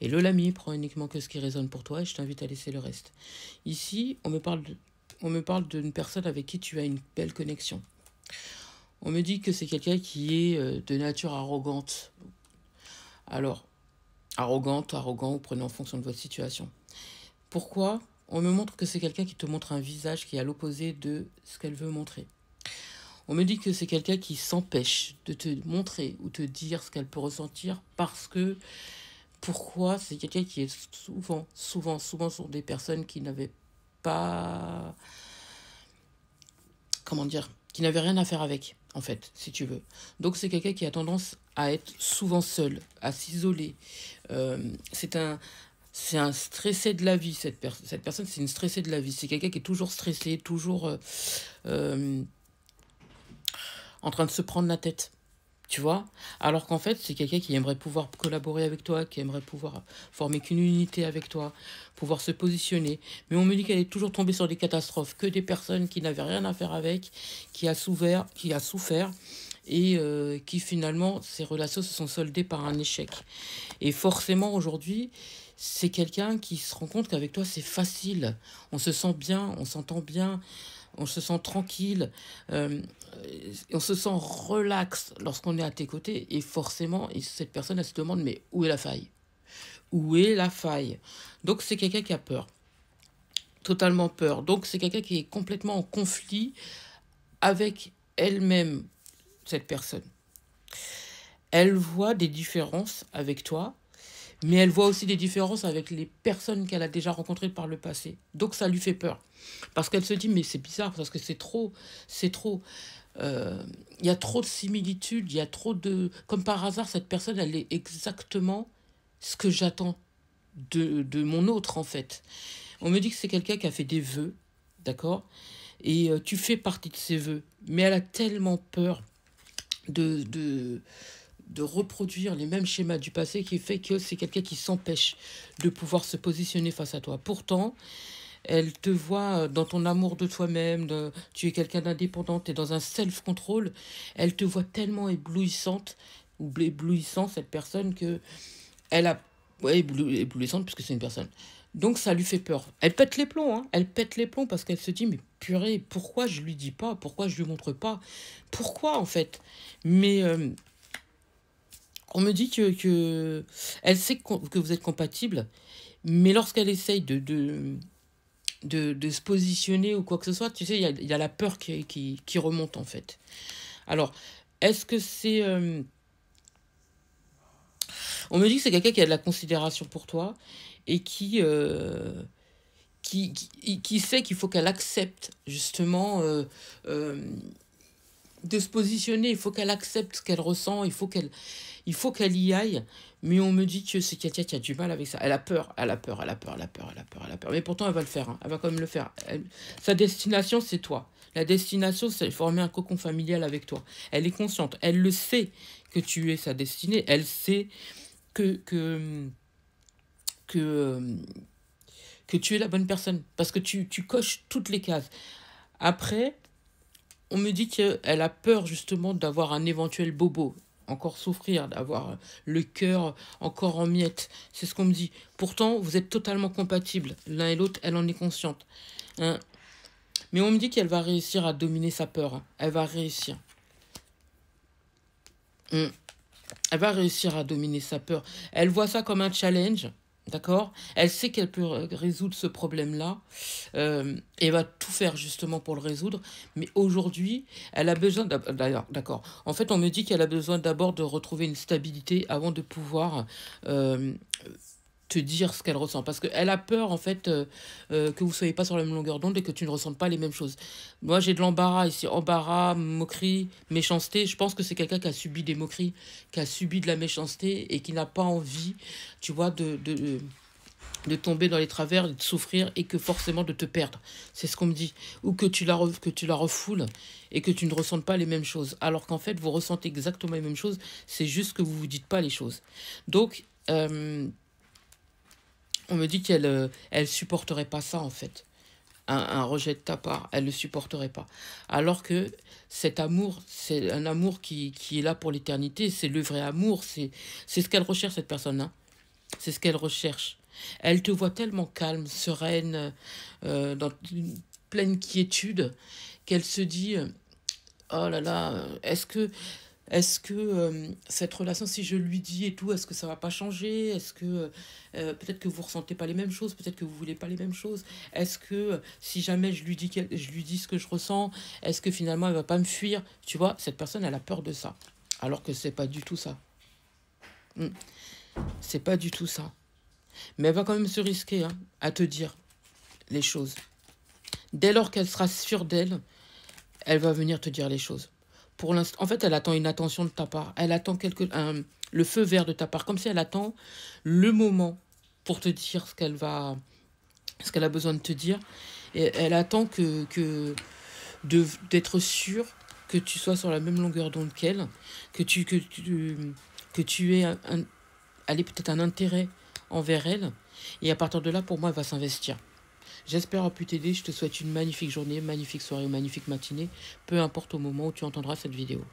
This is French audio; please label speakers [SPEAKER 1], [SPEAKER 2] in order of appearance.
[SPEAKER 1] Et le lami, prends uniquement que ce qui résonne pour toi et je t'invite à laisser le reste. Ici, on me parle d'une personne avec qui tu as une belle connexion. On me dit que c'est quelqu'un qui est de nature arrogante. Alors, arrogant, ou prenez en fonction de votre situation. Pourquoi? On me montre que c'est quelqu'un qui te montre un visage qui est à l'opposé de ce qu'elle veut montrer. On me dit que c'est quelqu'un qui s'empêche de te montrer ou te dire ce qu'elle peut ressentir parce que pourquoi? C'est quelqu'un qui est souvent sur des personnes qui n'avaient pas, comment dire, qui n'avaient rien à faire avec, en fait, si tu veux. Donc c'est quelqu'un qui a tendance à être souvent seul, à s'isoler. C'est un stressé de la vie, cette personne, c'est une stressée de la vie. C'est quelqu'un qui est toujours stressé, toujours euh, en train de se prendre la tête. Tu vois? Alors qu'en fait, c'est quelqu'un qui aimerait pouvoir collaborer avec toi, qui aimerait pouvoir former qu'une unité avec toi, pouvoir se positionner. Mais on me dit qu'elle est toujours tombée sur des catastrophes, que des personnes qui n'avaient rien à faire avec, qui a souffert et qui finalement, ces relations se sont soldées par un échec. Et forcément, aujourd'hui, c'est quelqu'un qui se rend compte qu'avec toi, c'est facile. On se sent bien, on s'entend bien, on se sent tranquille, on se sent relax lorsqu'on est à tes côtés. Et forcément, cette personne, elle se demande, mais où est la faille? Où est la faille? Donc, c'est quelqu'un qui a peur, totalement peur. Donc, c'est quelqu'un qui est complètement en conflit avec elle-même, cette personne. Elle voit des différences avec toi, mais elle voit aussi des différences avec les personnes qu'elle a déjà rencontrées par le passé. Donc ça lui fait peur. Parce qu'elle se dit, mais c'est bizarre, parce que c'est trop, c'est trop. Il y a trop de similitudes, il y a trop de... Comme par hasard, cette personne, elle est exactement ce que j'attends de mon autre, en fait. On me dit que c'est quelqu'un qui a fait des vœux, d'accord? Et tu fais partie de ces vœux. Mais elle a tellement peur de, de, de reproduire les mêmes schémas du passé qui fait que c'est quelqu'un qui s'empêche de pouvoir se positionner face à toi. Pourtant, elle te voit dans ton amour de toi-même, tu es quelqu'un d'indépendant, tu es dans un self-control. Elle te voit tellement éblouissante ou éblouissant, cette personne, que elle a... Ouais, éblouissante puisque c'est une personne. Donc ça lui fait peur. Elle pète les plombs, hein. Elle pète les plombs parce qu'elle se dit, mais purée, pourquoi je lui dis pas? Pourquoi je lui montre pas? Pourquoi en fait? Mais on me dit elle sait que vous êtes compatibles, mais lorsqu'elle essaye de se positionner ou quoi que ce soit, tu sais, il y a la peur qui remonte en fait. Alors, est-ce que c'est... On me dit que c'est quelqu'un qui a de la considération pour toi et qui sait qu'il faut qu'elle accepte justement de se positionner, il faut qu'elle accepte ce qu'elle ressent, il faut qu'elle y aille. Mais on me dit que c'est Katia qui a du mal avec ça. Elle a peur, elle a peur, elle a peur, elle a peur, elle a peur, elle a peur. Mais pourtant, elle va le faire, hein. Elle va quand même le faire. Sa destination, c'est toi. La destination, c'est former un cocon familial avec toi. Elle est consciente, elle le sait que tu es sa destinée. Elle sait que, que, que, que tu es la bonne personne. Parce que tu coches toutes les cases. Après, on me dit qu'elle a peur justement d'avoir un éventuel bobo, encore souffrir, d'avoir le cœur encore en miettes. C'est ce qu'on me dit. Pourtant, vous êtes totalement compatibles. L'un et l'autre, elle en est consciente. Hein. Mais on me dit qu'elle va réussir à dominer sa peur. Hein. Elle va réussir. Elle va réussir à dominer sa peur. Elle voit ça comme un challenge. D'accord? Elle sait qu'elle peut résoudre ce problème-là et va tout faire justement pour le résoudre. Mais aujourd'hui, elle a besoin... D'ailleurs, d'accord. En fait, on me dit qu'elle a besoin d'abord de retrouver une stabilité avant de pouvoir euh, te dire ce qu'elle ressent. Parce qu'elle a peur, en fait, que vous ne soyez pas sur la même longueur d'onde et que tu ne ressentes pas les mêmes choses. Moi, j'ai de l'embarras ici. Embarras, moquerie, méchanceté. Je pense que c'est quelqu'un qui a subi des moqueries, qui a subi de la méchanceté et qui n'a pas envie, tu vois, de tomber dans les travers, de souffrir et que forcément de te perdre. C'est ce qu'on me dit. Ou que que tu la refoules et que tu ne ressentes pas les mêmes choses. Alors qu'en fait, vous ressentez exactement les mêmes choses. C'est juste que vous ne vous dites pas les choses. Donc... on me dit elle supporterait pas ça, en fait. Un rejet de ta part. Elle ne le supporterait pas. Alors que cet amour, c'est un amour qui est là pour l'éternité. C'est le vrai amour. C'est ce qu'elle recherche, cette personne-là. C'est ce qu'elle recherche. Elle te voit tellement calme, sereine, dans une pleine quiétude, qu'elle se dit, oh là là, est-ce que cette relation, si je lui dis et tout, est-ce que ça va pas changer? Est-ce que peut-être que vous ressentez pas les mêmes choses, peut-être que vous voulez pas les mêmes choses? Est-ce que si jamais je lui dis ce que je ressens, est-ce que finalement elle va pas me fuir? Tu vois, cette personne, elle a peur de ça. Alors que c'est pas du tout ça. Mm. C'est pas du tout ça. Mais elle va quand même se risquer, hein, à te dire les choses. Dès lors qu'elle sera sûre d'elle, elle va venir te dire les choses. Pour l'instant, en fait, elle attend une attention de ta part. Elle attend le feu vert de ta part, comme si elle attend le moment pour te dire ce qu'elle a besoin de te dire. Et elle attend d'être sûre que tu sois sur la même longueur d'onde qu'elle, que tu aies allez, peut-être un intérêt envers elle. Et à partir de là, pour moi, elle va s'investir. J'espère avoir pu t'aider. Je te souhaite une magnifique journée, magnifique soirée ou magnifique matinée, peu importe au moment où tu entendras cette vidéo.